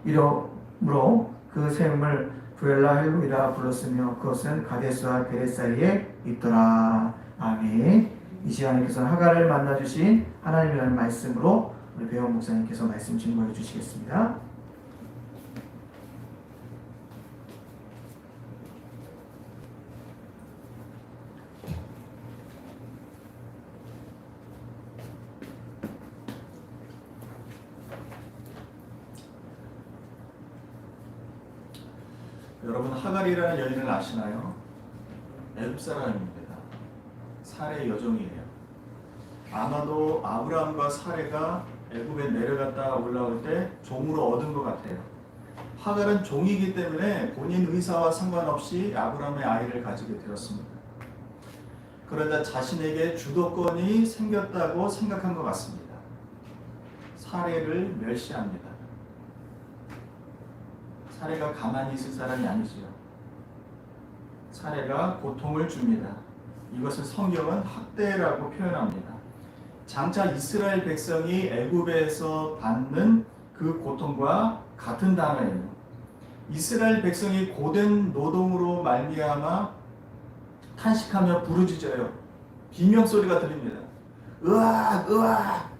이러므로 그 셈을 부엘라 헬로이라 불렀으며 그것은 가데스와 베레 사이에 있더라. 아멘. 이 시간에께서는 하갈을 만나주신 하나님이라는 말씀으로 우리 배원 목사님께서 말씀 증거해 주시겠습니다. 여러분, 하갈이라는 여인을 아시나요? 애굽 사람입니다. 사레의 여종이에요. 아마도 아브라함과 사레가 애굽에 내려갔다 올라올 때 종으로 얻은 것 같아요. 하갈은 종이기 때문에 본인 의사와 상관없이 아브라함의 아이를 가지게 되었습니다. 그러다 자신에게 주도권이 생겼다고 생각한 것 같습니다. 사레를 멸시합니다. 사레가 가만히 있을 사람이 아니지요. 사레가 고통을 줍니다. 이것을 성경은 학대라고 표현합니다. 장차 이스라엘 백성이 애굽에서 받는 그 고통과 같은 단어예요. 이스라엘 백성이 고된 노동으로 말미암아 탄식하며 부르짖어요. 비명소리가 들립니다. 으악 으악.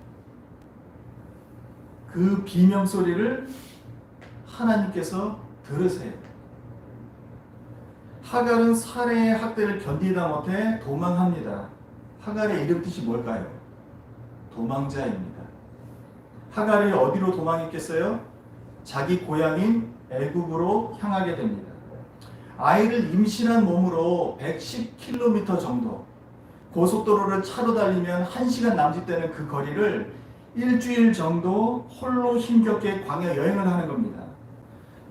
그 비명소리를 하나님께서 들으세요. 하갈은 사레의 학대를 견디다 못해 도망합니다. 하갈의 이름 뜻이 뭘까요? 도망자입니다. 하갈이 어디로 도망했겠어요? 자기 고향인 애굽으로 향하게 됩니다. 아이를 임신한 몸으로 110km 정도, 고속도로를 차로 달리면 1시간 남짓되는 그 거리를 일주일 정도 홀로 힘겹게 광야 여행을 하는 겁니다.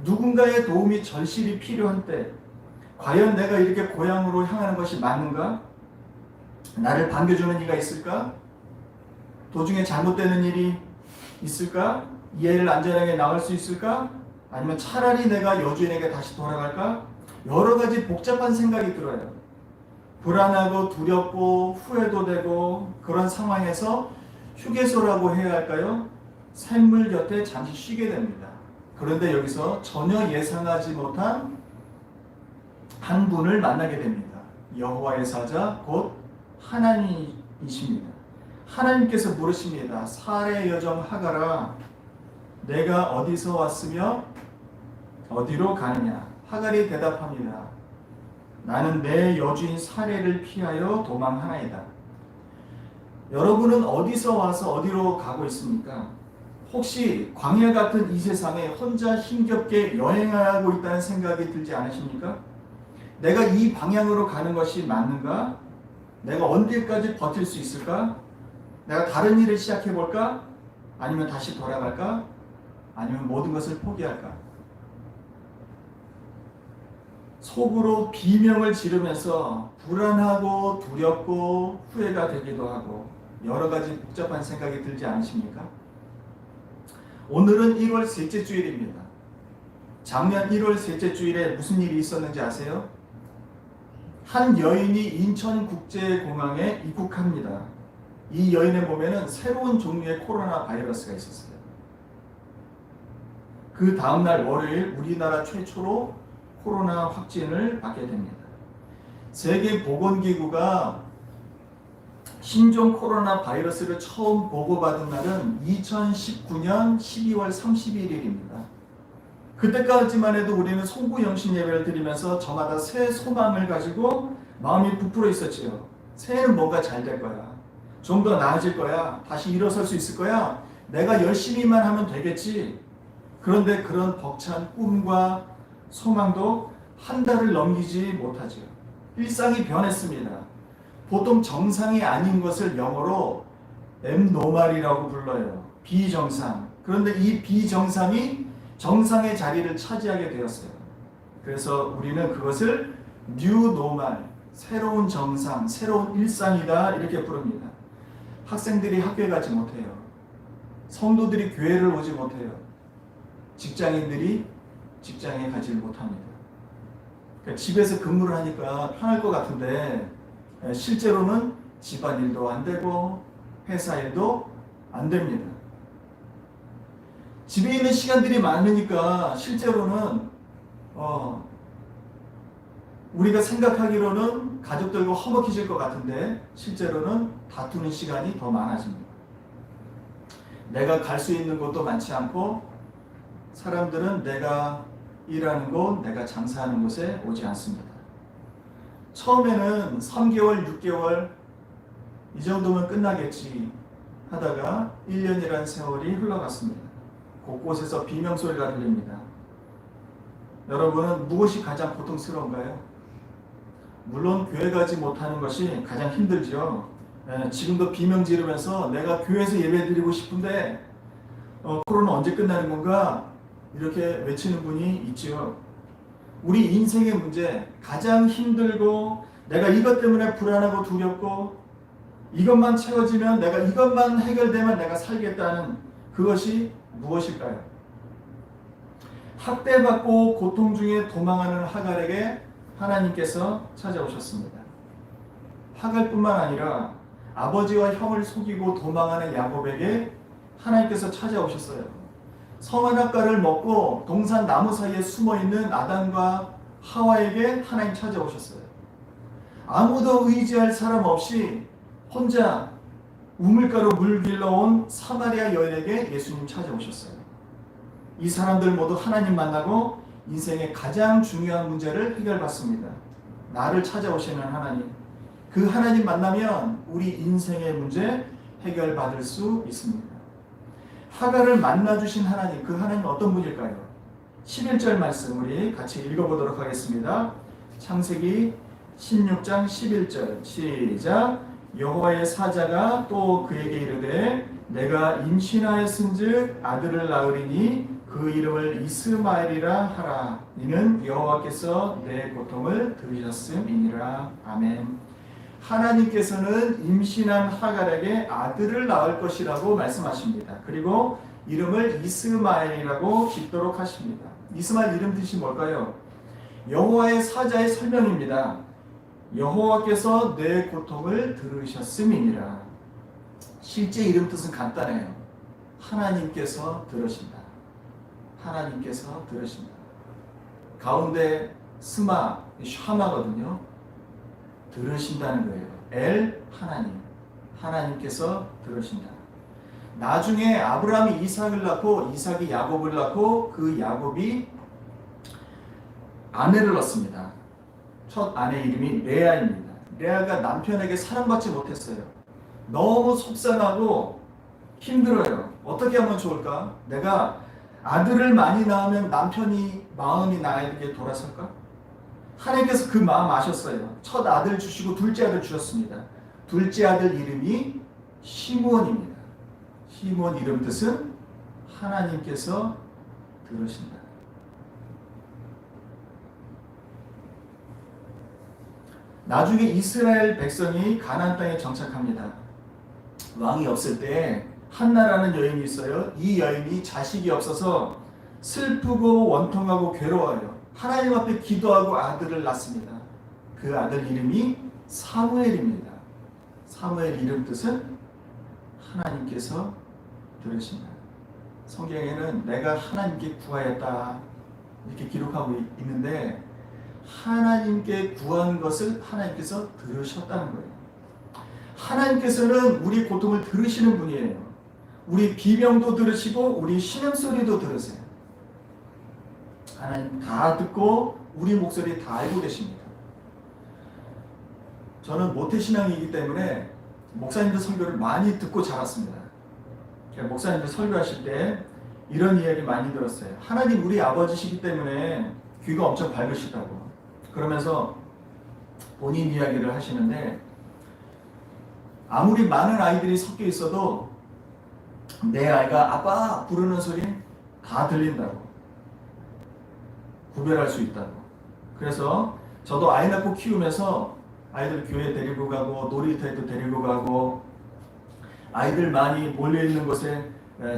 누군가의 도움이 절실히 필요한 때 과연 내가 이렇게 고향으로 향하는 것이 맞는가? 나를 반겨주는 이가 있을까? 도중에 잘못되는 일이 있을까? 이 애를 안전하게 나갈 수 있을까? 아니면 차라리 내가 여주인에게 다시 돌아갈까? 여러 가지 복잡한 생각이 들어요. 불안하고 두렵고 후회도 되고 그런 상황에서 휴게소라고 해야 할까요? 샘물 곁에 잠시 쉬게 됩니다. 그런데 여기서 전혀 예상하지 못한 한 분을 만나게 됩니다. 여호와의 사자 곧 하나님이십니다. 하나님께서 물으십니다. 사레 여종 하갈아, 내가 어디서 왔으며 어디로 가느냐? 하갈이 대답합니다. 나는 내 여주인 사레를 피하여 도망하나이다. 여러분은 어디서 와서 어디로 가고 있습니까? 혹시 광야 같은 이 세상에 혼자 힘겹게 여행하고 있다는 생각이 들지 않으십니까? 내가 이 방향으로 가는 것이 맞는가? 내가 언제까지 버틸 수 있을까? 내가 다른 일을 시작해볼까? 아니면 다시 돌아갈까? 아니면 모든 것을 포기할까? 속으로 비명을 지르면서 불안하고 두렵고 후회가 되기도 하고 여러 가지 복잡한 생각이 들지 않으십니까? 오늘은 1월 셋째 주일입니다. 작년 1월 셋째 주일에 무슨 일이 있었는지 아세요? 한 여인이 인천국제공항에 입국합니다. 이 여인의 몸에는 새로운 종류의 코로나 바이러스가 있었어요. 그 다음날 월요일 우리나라 최초로 코로나 확진을 받게 됩니다. 세계보건기구가 신종 코로나 바이러스를 처음 보고받은 날은 2019년 12월 31일입니다. 그때까지만 해도 우리는 송구영신 예배를 드리면서 저마다 새 소망을 가지고 마음이 부풀어 있었지요. 새해는 뭔가 잘 될 거야. 좀 더 나아질 거야. 다시 일어설 수 있을 거야. 내가 열심히만 하면 되겠지. 그런데 그런 벅찬 꿈과 소망도 한 달을 넘기지 못하지요. 일상이 변했습니다. 보통 정상이 아닌 것을 영어로 abnormal이라고 불러요. 비정상. 그런데 이 비정상이 정상의 자리를 차지하게 되었어요. 그래서 우리는 그것을 new normal, 새로운 정상, 새로운 일상이다 이렇게 부릅니다. 학생들이 학교에 가지 못해요. 성도들이 교회를 오지 못해요. 직장인들이 직장에 가지 못합니다. 그러니까 집에서 근무를 하니까 편할 것 같은데 실제로는 집안일도 안 되고 회사 일도 안 됩니다. 집에 있는 시간들이 많으니까 실제로는 우리가 생각하기로는 가족들과 허먹해질 것 같은데 실제로는 다투는 시간이 더 많아집니다. 내가 갈 수 있는 곳도 많지 않고 사람들은 내가 일하는 곳, 내가 장사하는 곳에 오지 않습니다. 처음에는 3개월, 6개월 이 정도면 끝나겠지 하다가 1년이라는 세월이 흘러갔습니다. 곳곳에서 비명소리가 들립니다. 여러분은 무엇이 가장 고통스러운가요? 물론 교회 가지 못하는 것이 가장 힘들죠. 지금도 비명 지르면서 내가 교회에서 예배 드리고 싶은데 코로나 언제 끝나는 건가? 이렇게 외치는 분이 있죠. 우리 인생의 문제, 가장 힘들고 내가 이것 때문에 불안하고 두렵고 이것만 채워지면 내가 이것만 해결되면 내가 살겠다는 그것이 무엇일까요? 학대받고 고통 중에 도망하는 하갈에게 하나님께서 찾아오셨습니다. 하갈뿐만 아니라 아버지와 형을 속이고 도망하는 야곱에게 하나님께서 찾아오셨어요. 선악과를 먹고 동산 나무 사이에 숨어있는 아담과 하와에게 하나님 찾아오셨어요. 아무도 의지할 사람 없이 혼자 우물가로 물 길러온 사마리아 여인에게 예수님 찾아오셨어요. 이 사람들 모두 하나님 만나고 인생의 가장 중요한 문제를 해결받습니다. 나를 찾아오시는 하나님. 그 하나님 만나면 우리 인생의 문제 해결받을 수 있습니다. 하갈을 만나주신 하나님, 그 하나님 어떤 분일까요? 11절 말씀 우리 같이 읽어보도록 하겠습니다. 창세기 16장 11절 시작. 여호와의 사자가 또 그에게 이르되 내가 임신하였은즉 아들을 낳으리니 그 이름을 이스마엘이라 하라. 이는 여호와께서 내 고통을 들으셨음이니라. 아멘. 하나님께서는 임신한 하갈에게 아들을 낳을 것이라고 말씀하십니다. 그리고 이름을 이스마엘이라고 짓도록 하십니다. 이스마엘 이름 뜻이 뭘까요? 여호와의 사자의 설명입니다. 여호와께서 내 고통을 들으셨음이니라. 실제 이름 뜻은 간단해요. 하나님께서 들으신다. 하나님께서 들으신다. 가운데 스마, 샤마거든요. 들으신다는 거예요. 엘 하나님. 하나님께서 들으신다. 나중에 아브라함이 이삭을 낳고 이삭이 야곱을 낳고 그 야곱이 아내를 낳습니다. 첫 아내 이름이 레아입니다. 레아가 남편에게 사랑받지 못했어요. 너무 속상하고 힘들어요. 어떻게 하면 좋을까? 내가 아들을 많이 낳으면 남편이 마음이 나에게 돌아설까? 하나님께서 그 마음 아셨어요. 첫 아들 주시고 둘째 아들 주셨습니다. 둘째 아들 이름이 시므온입니다. 시므온 이름 뜻은 하나님께서 들으신다. 나중에 이스라엘 백성이 가나안 땅에 정착합니다. 왕이 없을 때 한나라는 여인이 있어요. 이 여인이 자식이 없어서 슬프고 원통하고 괴로워요. 하나님 앞에 기도하고 아들을 낳습니다. 그 아들 이름이 사무엘입니다. 사무엘 이름 뜻은 하나님께서 들으신다. 성경에는 내가 하나님께 구하였다 이렇게 기록하고 있는데 하나님께 구한 것을 하나님께서 들으셨다는 거예요. 하나님께서는 우리 고통을 들으시는 분이에요. 우리 비명도 들으시고 우리 신음소리도 들으세요. 하나님 다 듣고 우리 목소리 다 알고 계십니다. 저는 모태신앙이기 때문에 목사님들 설교를 많이 듣고 자랐습니다. 목사님들 설교하실 때 이런 이야기 많이 들었어요. 하나님 우리 아버지시기 때문에 귀가 엄청 밝으시다고. 그러면서 본인 이야기를 하시는데 아무리 많은 아이들이 섞여 있어도 내 아이가 아빠 부르는 소리 다 들린다고. 구별할 수 있다고. 그래서 저도 아이 낳고 키우면서 아이들 교회 데리고 가고 놀이터에도 데리고 가고 아이들 많이 몰려있는 곳에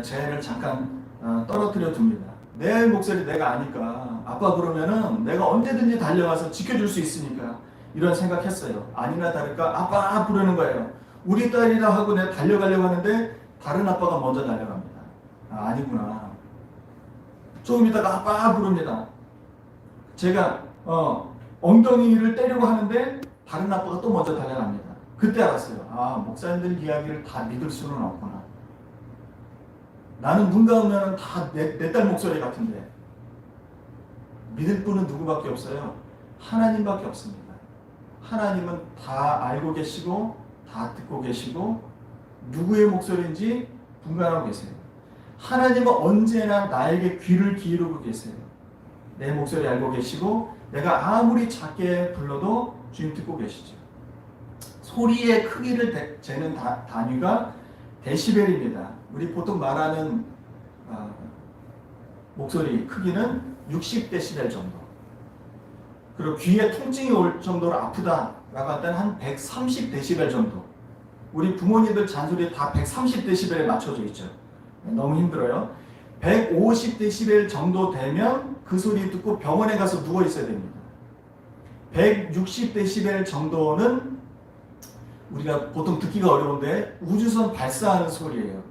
제 애를 잠깐 떨어뜨려 둡니다. 내 목소리 내가 아니까 아빠 부르면은 내가 언제든지 달려가서 지켜줄 수 있으니까 이런 생각했어요. 아니나 다를까 아빠 부르는 거예요. 우리 딸이라 하고 내가 달려가려고 하는데 다른 아빠가 먼저 달려갑니다. 아니구나. 조금 있다가 아빠 부릅니다. 제가 엉덩이를 때리고 하는데 다른 아빠가 또 먼저 달려갑니다. 그때 알았어요. 아, 목사님들 이야기를 다 믿을 수는 없구나. 나는 눈 감으면 다 내 딸 목소리 같은데 믿을 분은 누구밖에 없어요? 하나님밖에 없습니다. 하나님은 다 알고 계시고 다 듣고 계시고 누구의 목소리인지 분간하고 계세요. 하나님은 언제나 나에게 귀를 기울이고 계세요. 내 목소리 알고 계시고 내가 아무리 작게 불러도 주님 듣고 계시죠. 소리의 크기를 재는 단위가 데시벨입니다. 우리 보통 말하는 목소리 크기는 60데시벨 정도. 그리고 귀에 통증이 올 정도로 아프다라고 할 때는 한 130데시벨 정도. 우리 부모님들 잔소리 다 130데시벨에 맞춰져 있죠. 너무 힘들어요. 150데시벨 정도 되면 그 소리 듣고 병원에 가서 누워 있어야 됩니다. 160데시벨 정도는 우리가 보통 듣기가 어려운데 우주선 발사하는 소리예요.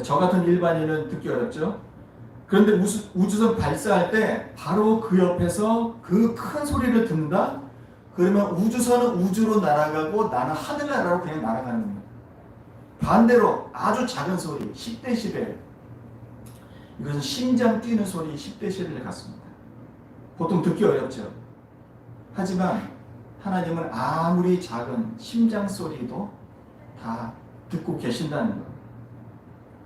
저 같은 일반인은 듣기 어렵죠. 그런데 우주선 발사할 때 바로 그 옆에서 그 큰 소리를 듣는다? 그러면 우주선은 우주로 날아가고 나는 하늘나라로 그냥 날아가는 겁니다. 반대로 아주 작은 소리 10데시벨, 이것은 심장 뛰는 소리 10데시벨에 같습니다. 보통 듣기 어렵죠. 하지만 하나님은 아무리 작은 심장 소리도 다 듣고 계신다는 것.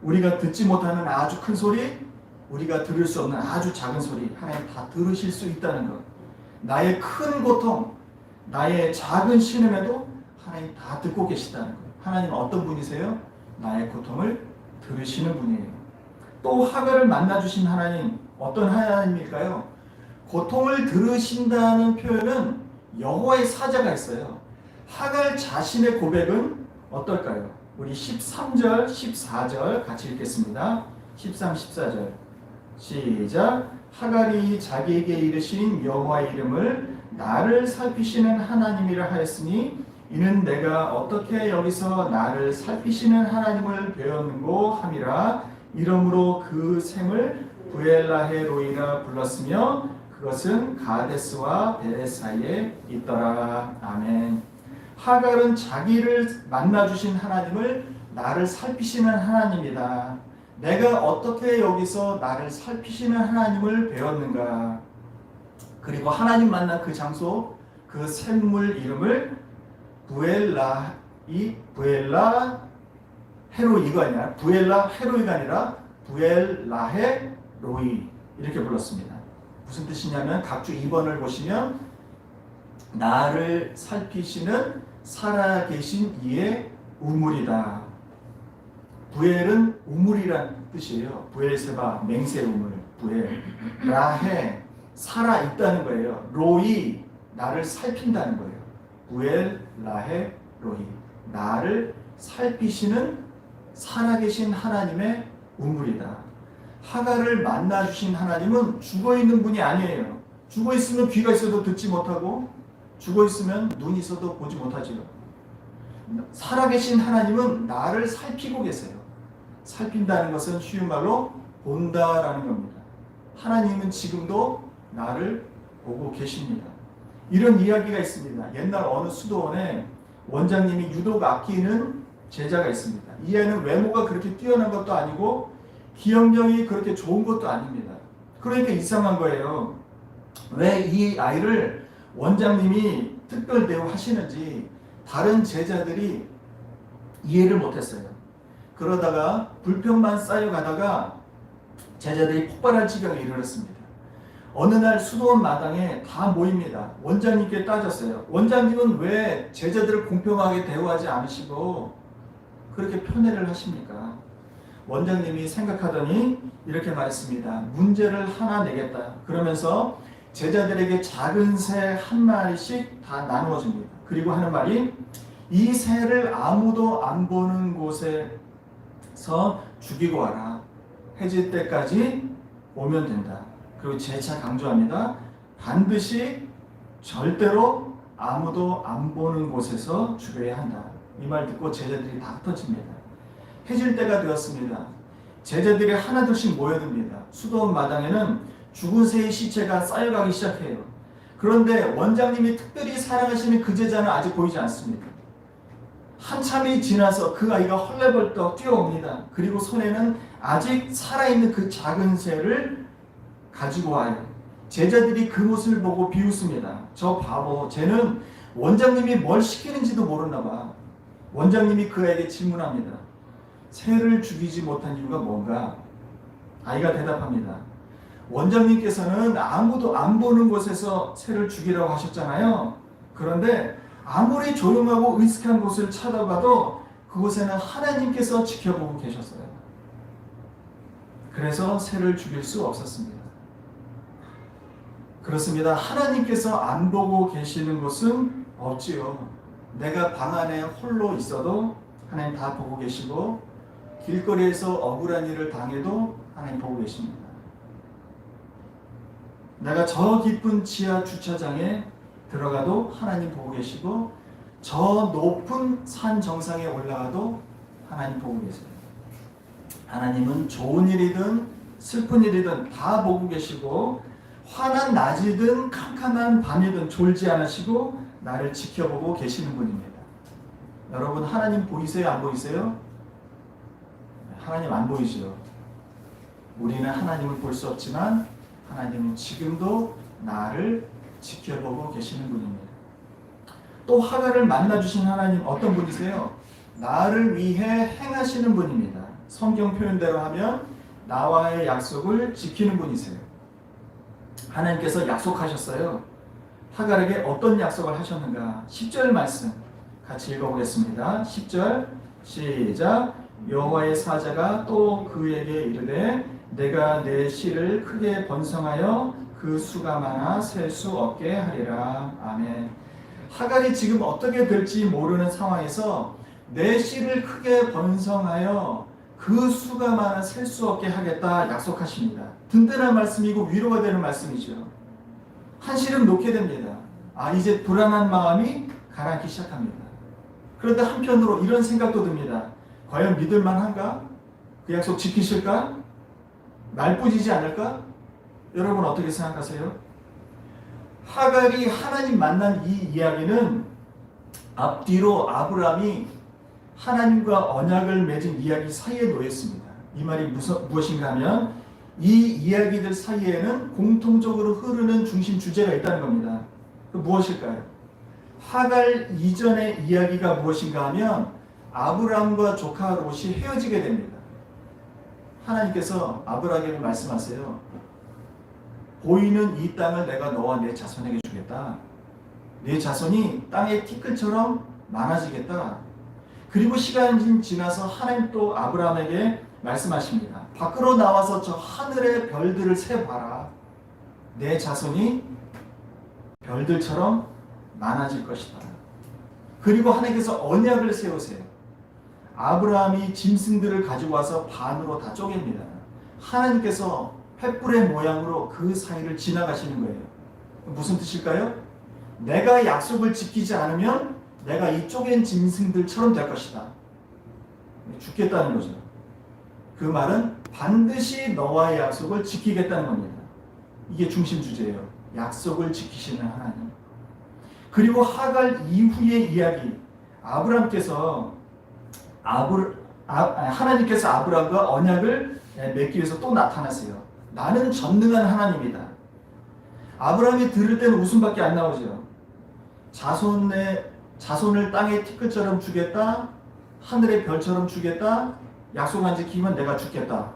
우리가 듣지 못하는 아주 큰 소리, 우리가 들을 수 없는 아주 작은 소리, 하나님 다 들으실 수 있다는 것. 나의 큰 고통, 나의 작은 신음에도 하나님 다 듣고 계시다는 것. 하나님은 어떤 분이세요? 나의 고통을 들으시는 분이에요. 또 하갈을 만나주신 하나님, 어떤 하나님일까요? 고통을 들으신다는 표현은 여호와의 사자가 있어요. 하갈 자신의 고백은 어떨까요? 우리 13절, 14절 같이 읽겠습니다. 13, 14절 시작. 하갈이 자기에게 이르신 여호와의 이름을 나를 살피시는 하나님이라 하였으니 이는 내가 어떻게 여기서 나를 살피시는 하나님을 배웠는고 함이라. 이러므로 그 샘을 부엘라헤로이라 불렀으며 그것은 가데스와 베레 사이에 있더라. 아멘. 하갈은 자기를 만나주신 하나님을 나를 살피시는 하나님이다. 내가 어떻게 여기서 나를 살피시는 하나님을 배웠는가. 그리고 하나님 만난 그 장소, 그 샘물 이름을 부엘라 헤로이가 아니라 부엘라 헤로이가 아니라 부엘라헤 로이 이렇게 불렀습니다. 무슨 뜻이냐면 각주 2번을 보시면 나를 살피시는 살아계신 이의 우물이다. 부엘은 우물이란 뜻이에요. 부엘세바 맹세 우물 부엘. 라헤 살아있다는 거예요. 로이 나를 살핀다는 거예요. 부엘 라헤 로이 나를 살피시는 살아계신 하나님의 우물이다. 하갈을 만나주신 하나님은 죽어있는 분이 아니에요. 죽어있으면 귀가 있어도 듣지 못하고 죽어있으면 눈이 있어도 보지 못하지요. 살아계신 하나님은 나를 살피고 계세요. 살핀다는 것은 쉬운 말로 본다라는 겁니다. 하나님은 지금도 나를 보고 계십니다. 이런 이야기가 있습니다. 옛날 어느 수도원에 원장님이 유독 아끼는 제자가 있습니다. 이 아이는 외모가 그렇게 뛰어난 것도 아니고 기억력이 그렇게 좋은 것도 아닙니다. 그러니까 이상한 거예요. 왜 이 아이를 원장님이 특별 대우하시는지 다른 제자들이 이해를 못했어요. 그러다가 불평만 쌓여가다가 제자들이 폭발할 지경에 이르렀습니다. 어느 날 수도원 마당에 다 모입니다. 원장님께 따졌어요. 원장님은 왜 제자들을 공평하게 대우하지 않으시고 그렇게 편애를 하십니까? 원장님이 생각하더니 이렇게 말했습니다. 문제를 하나 내겠다. 그러면서 제자들에게 작은 새 한 마리씩 다 나누어 줍니다. 그리고 하는 말이 이 새를 아무도 안 보는 곳에서 죽이고 와라. 해질 때까지 오면 된다. 그리고 재차 강조합니다. 반드시 절대로 아무도 안 보는 곳에서 죽여야 한다. 이 말 듣고 제자들이 다 흩어집니다. 해질 때가 되었습니다. 제자들이 하나둘씩 모여듭니다. 수도원 마당에는 죽은 새의 시체가 쌓여가기 시작해요. 그런데 원장님이 특별히 사랑하시는 그 제자는 아직 보이지 않습니다. 한참이 지나서 그 아이가 헐레벌떡 뛰어옵니다. 그리고 손에는 아직 살아있는 그 작은 새를 가지고 와요. 제자들이 그 모습을 보고 비웃습니다. 저 바보, 쟤는 원장님이 뭘 시키는지도 모르나 봐. 원장님이 그 아이에게 질문합니다. 새를 죽이지 못한 이유가 뭔가? 아이가 대답합니다. 원장님께서는 아무도 안 보는 곳에서 새를 죽이라고 하셨잖아요. 그런데 아무리 조용하고 으슥한 곳을 찾아봐도 그곳에는 하나님께서 지켜보고 계셨어요. 그래서 새를 죽일 수 없었습니다. 그렇습니다. 하나님께서 안 보고 계시는 곳은 없지요. 내가 방 안에 홀로 있어도 하나님 다 보고 계시고, 길거리에서 억울한 일을 당해도 하나님 보고 계십니다. 내가 저 깊은 지하 주차장에 들어가도 하나님 보고 계시고, 저 높은 산 정상에 올라가도 하나님 보고 계세요. 하나님은 좋은 일이든 슬픈 일이든 다 보고 계시고, 환한 낮이든 캄캄한 밤이든 졸지 않으시고 나를 지켜보고 계시는 분입니다. 여러분, 하나님 보이세요? 안 보이세요? 하나님 안 보이죠. 우리는 하나님을 볼 수 없지만 하나님은 지금도 나를 지켜보고 계시는 분입니다. 또 하갈을 만나주신 하나님 어떤 분이세요? 나를 위해 행하시는 분입니다. 성경 표현대로 하면 나와의 약속을 지키는 분이세요. 하나님께서 약속하셨어요. 하갈에게 어떤 약속을 하셨는가? 10절 말씀 같이 읽어보겠습니다. 10절 시작. 여호와의 사자가 또 그에게 이르되 내가 내 씨를 크게 번성하여 그 수가 많아 셀 수 없게 하리라. 아멘. 하갈이 지금 어떻게 될지 모르는 상황에서 내 씨를 크게 번성하여 그 수가 많아 셀 수 없게 하겠다 약속하십니다. 든든한 말씀이고 위로가 되는 말씀이죠. 한시름 놓게 됩니다. 이제 불안한 마음이 가라앉기 시작합니다. 그런데 한편으로 이런 생각도 듭니다. 과연 믿을만한가? 그 약속 지키실까? 날뿌지지 않을까? 여러분 어떻게 생각하세요? 하갈이 하나님 만난 이 이야기는 앞뒤로 아브라함이 하나님과 언약을 맺은 이야기 사이에 놓였습니다. 이 말이 무엇인가 하면 이 이야기들 사이에는 공통적으로 흐르는 중심 주제가 있다는 겁니다. 그 무엇일까요? 하갈 이전의 이야기가 무엇인가 하면 아브라함과 조카 롯이 헤어지게 됩니다. 하나님께서 아브라함에게 말씀하세요. 보이는 이 땅을 내가 너와 내 자손에게 주겠다. 내 자손이 땅의 티끌처럼 많아지겠다. 그리고 시간이 지나서 하나님 또 아브라함에게 말씀하십니다. 밖으로 나와서 저 하늘의 별들을 세봐라. 내 자손이 별들처럼 많아질 것이다. 그리고 하나님께서 언약을 세우세요. 아브라함이 짐승들을 가지고 와서 반으로 다 쪼갭니다. 하나님께서 횃불의 모양으로 그 사이를 지나가시는 거예요. 무슨 뜻일까요? 내가 약속을 지키지 않으면 내가 이 쪼갠 짐승들처럼 될 것이다. 죽겠다는 거죠. 그 말은 반드시 너와의 약속을 지키겠다는 겁니다. 이게 중심 주제예요. 약속을 지키시는 하나님. 그리고 하갈 이후의 이야기. 하나님께서 아브라함과 언약을 맺기 위해서 또 나타나세요. 나는 전능한 하나님이다. 아브라함이 들을 때는 웃음밖에 안 나오죠. 자손을 땅의 티끌처럼 주겠다. 하늘의 별처럼 주겠다. 약속 안 지키면 내가 죽겠다.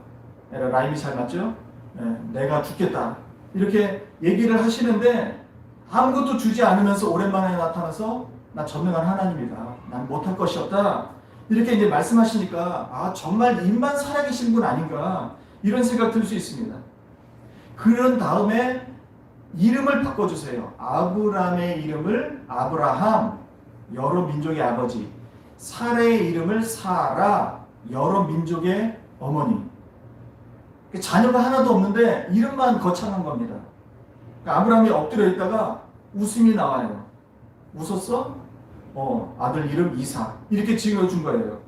라임이 잘 맞죠? 내가 죽겠다. 이렇게 얘기를 하시는데 아무것도 주지 않으면서 오랜만에 나타나서 나 전능한 하나님이다. 난 못할 것이 없다. 이렇게 이제 말씀하시니까 정말 입만 살아계신 분 아닌가 이런 생각 들 수 있습니다. 그런 다음에 이름을 바꿔주세요. 아브람의 이름을 아브라함, 여러 민족의 아버지. 사라의 이름을 사라, 여러 민족의 어머니. 자녀가 하나도 없는데 이름만 거창한 겁니다. 아브라함이 엎드려 있다가 웃음이 나와요. 웃었어? 아들 이름 이삭. 이렇게 지어준 거예요.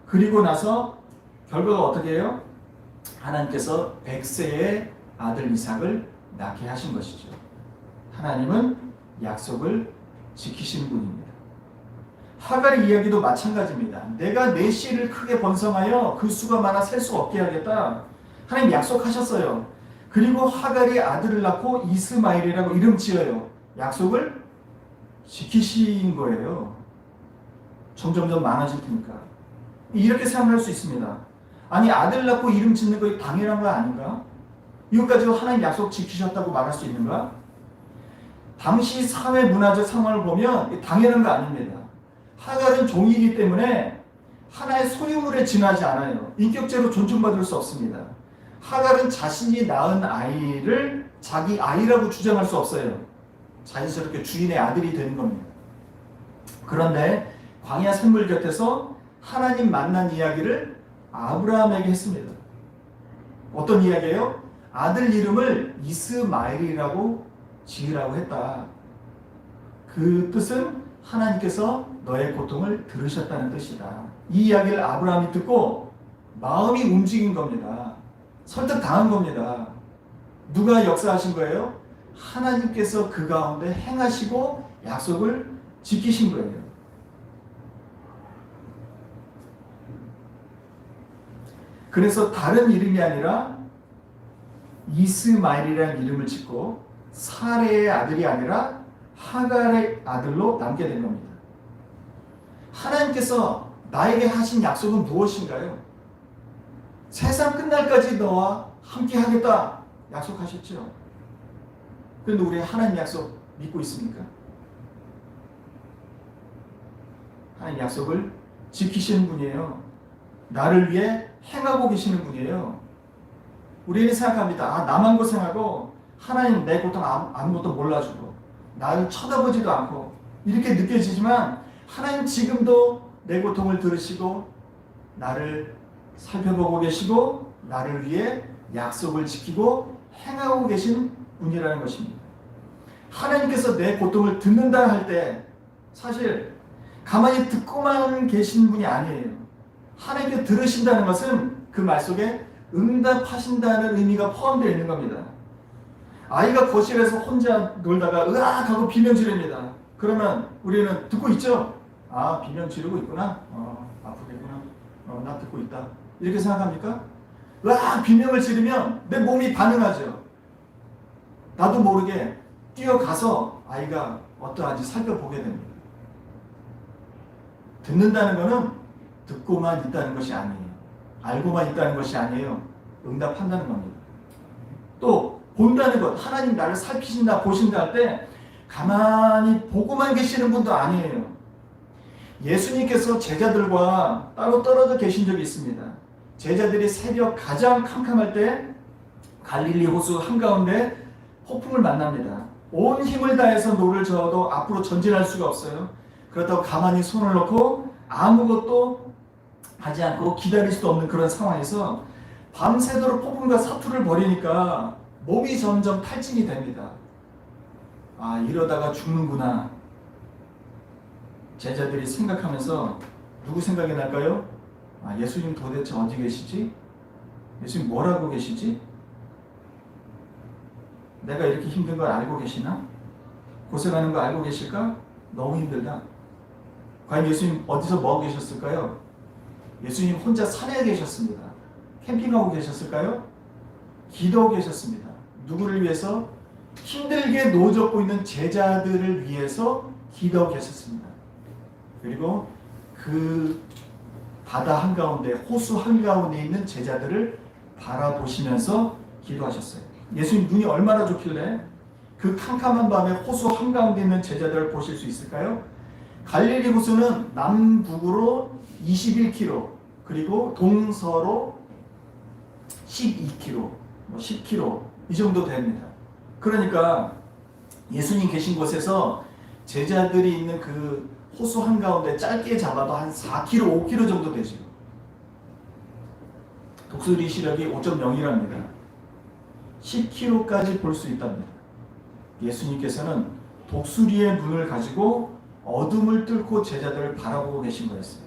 그리고 나서 결과가 어떻게 해요? 하나님께서 100세의 아들 이삭을 낳게 하신 것이죠. 하나님은 약속을 지키시는 분입니다. 하갈의 이야기도 마찬가지입니다. 내가 내 씨를 크게 번성하여 그 수가 많아 셀 수 없게 하겠다. 하나님 약속하셨어요. 그리고 하갈이 아들을 낳고 이스마엘이라고 이름 지어요. 약속을 지키신 거예요. 점점점 많아질 테니까. 이렇게 생각할 수 있습니다. 아니 아들 낳고 이름 짓는 거 당연한 거 아닌가? 이것 가지고 하나님 약속 지키셨다고 말할 수 있는가? 당시 사회 문화적 상황을 보면 당연한 거 아닙니다. 하갈은 종이기 때문에 하나의 소유물에 지나지 않아요. 인격적으로 존중받을 수 없습니다. 하갈은 자신이 낳은 아이를 자기 아이라고 주장할 수 없어요. 자연스럽게 주인의 아들이 되는 겁니다. 그런데 광야 샘물 곁에서 하나님 만난 이야기를 아브라함에게 했습니다. 어떤 이야기예요? 아들 이름을 이스마엘이라고 지으라고 했다. 그 뜻은 하나님께서 너의 고통을 들으셨다는 뜻이다. 이 이야기를 아브라함이 듣고 마음이 움직인 겁니다. 설득당한 겁니다. 누가 역사하신 거예요? 하나님께서 그 가운데 행하시고 약속을 지키신 거예요. 그래서 다른 이름이 아니라 이스마엘이라는 이름을 짓고 사레의 아들이 아니라 하갈의 아들로 남게 된 겁니다. 하나님께서 나에게 하신 약속은 무엇인가요? 세상 끝날까지 너와 함께 하겠다 약속하셨죠. 그런데 우리 하나님 약속 믿고 있습니까? 하나님 약속을 지키시는 분이에요. 나를 위해 행하고 계시는 분이에요. 우리는 생각합니다. 나만 고생하고 하나님 내 고통 아무것도 몰라주고 나를 쳐다보지도 않고 이렇게 느껴지지만 하나님 지금도 내 고통을 들으시고 나를 살펴보고 계시고 나를 위해 약속을 지키고 행하고 계신 분이라는 것입니다. 하나님께서 내 고통을 듣는다 할 때 사실 가만히 듣고만 계신 분이 아니에요. 하나님께 들으신다는 것은 그 말 속에 응답하신다는 의미가 포함되어 있는 겁니다. 아이가 거실에서 혼자 놀다가 으악 하고 비명 지릅니다. 그러면 우리는 듣고 있죠? 아, 비명 지르고 있구나. 아프겠구나. 나 듣고 있다. 이렇게 생각합니까? 으악 비명을 지르면 내 몸이 반응하죠. 나도 모르게 뛰어가서 아이가 어떠한지 살펴보게 됩니다. 듣는다는 것은 듣고만 있다는 것이 아니에요. 알고만 있다는 것이 아니에요. 응답한다는 겁니다. 또 본다는 것, 하나님 나를 살피신다, 보신다 할 때 가만히 보고만 계시는 분도 아니에요. 예수님께서 제자들과 따로 떨어져 계신 적이 있습니다. 제자들이 새벽 가장 캄캄할 때 갈릴리 호수 한가운데 폭풍을 만납니다. 온 힘을 다해서 노를 저어도 앞으로 전진할 수가 없어요. 그렇다고 가만히 손을 놓고 아무것도 하지 않고 기다릴 수도 없는 그런 상황에서 밤새도록 폭풍과 사투를 벌이니까 몸이 점점 탈진이 됩니다. 아, 이러다가 죽는구나. 제자들이 생각하면서 누구 생각이 날까요? 아, 예수님 도대체 어디 계시지? 예수님 뭘 하고 계시지? 내가 이렇게 힘든 걸 알고 계시나? 고생하는 거 알고 계실까? 너무 힘들다. 과연 예수님 어디서 뭐 하고 계셨을까요? 예수님 혼자 산에 계셨습니다. 캠핑하고 계셨을까요? 기도하고 계셨습니다. 누구를 위해서? 힘들게 노젓고 있는 제자들을 위해서 기도하고 계셨습니다. 그리고 그 바다 한가운데, 호수 한가운데 있는 제자들을 바라보시면서 기도하셨어요. 예수님 눈이 얼마나 좋길래 그 캄캄한 밤에 호수 한가운데 있는 제자들을 보실 수 있을까요? 갈릴리 호수는 남북으로 21km, 그리고 동서로 12km, 10km 이 정도 됩니다. 그러니까 예수님 계신 곳에서 제자들이 있는 그 호수 한가운데 짧게 잡아도 한 4km, 5km 정도 되죠. 독수리 시력이 5.0이랍니다. 10km까지 볼 수 있답니다. 예수님께서는 독수리의 눈을 가지고 어둠을 뚫고 제자들을 바라보고 계신 거였어요.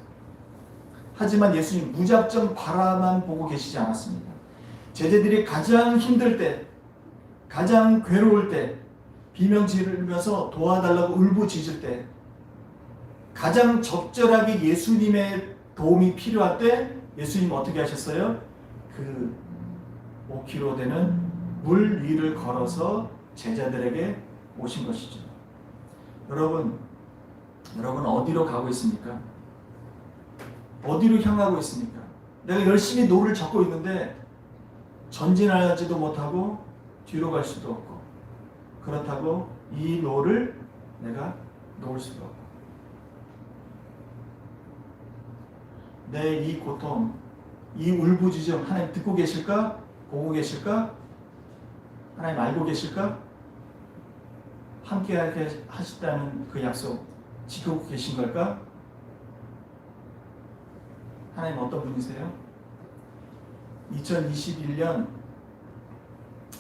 하지만 예수님 무작정 바라만 보고 계시지 않았습니다. 제자들이 가장 힘들 때, 가장 괴로울 때, 비명 지르면서 도와달라고 울부짖을 때, 가장 적절하게 예수님의 도움이 필요할 때 예수님 어떻게 하셨어요? 그 5km 되는 물 위를 걸어서 제자들에게 오신 것이죠. 여러분 어디로 가고 있습니까? 어디로 향하고 있습니까? 내가 열심히 노를 젓고 있는데 전진하지도 못하고 뒤로 갈 수도 없고, 그렇다고 이 노를 내가 놓을 수도 없고, 내 이 고통, 이 울부짖음 하나님 듣고 계실까? 보고 계실까? 하나님 알고 계실까? 함께 하시다는 그 약속 지키고 계신 걸까? 하나님 어떤 분이세요? 2021년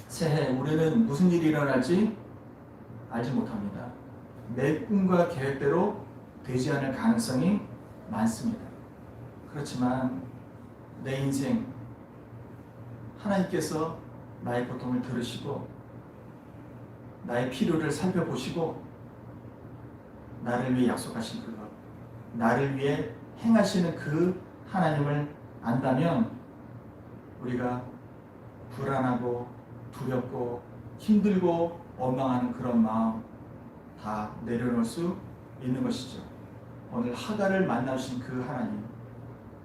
새해 우리는 무슨 일이 일어날지 알지 못합니다. 내 꿈과 계획대로 되지 않을 가능성이 많습니다. 그렇지만 내 인생 하나님께서 나의 고통을 들으시고 나의 필요를 살펴보시고 나를 위해 약속하신 그것, 나를 위해 행하시는 그 하나님을 안다면 우리가 불안하고 두렵고 힘들고 원망하는 그런 마음 다 내려놓을 수 있는 것이죠. 오늘 하갈을 만나신 그 하나님,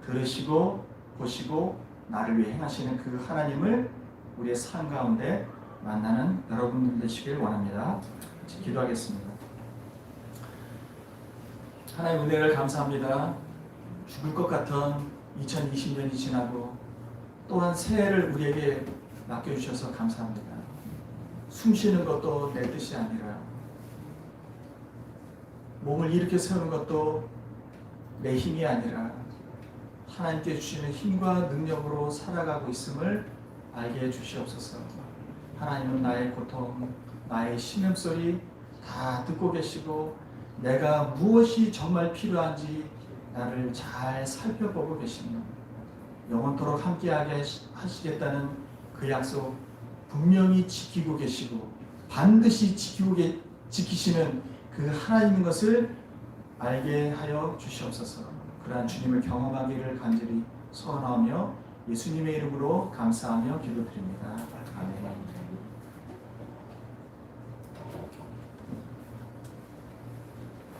들으시고 보시고 나를 위해 행하시는 그 하나님을 우리의 삶 가운데 만나는 여러분들 되시길 원합니다. 기도하겠습니다. 하나님 은혜를 감사합니다. 죽을 것 같은 2020년이 지나고 또한 새해를 우리에게 맡겨주셔서 감사합니다. 숨 쉬는 것도 내 뜻이 아니라 몸을 일으켜 세우는 것도 내 힘이 아니라 하나님께 주시는 힘과 능력으로 살아가고 있음을 알게 해주시옵소서. 하나님은 나의 고통, 나의 신음소리 다 듣고 계시고 내가 무엇이 정말 필요한지 나를 잘 살펴보고 계시며 영원토록 함께하게 하시겠다는 그 약속 분명히 지키고 계시고 반드시 지키시는 그 하나님인 것을 알게 하여 주시옵소서. 그러한 주님을 경험하기를 간절히 소원하며 예수님의 이름으로 감사하며 기도드립니다. 아멘.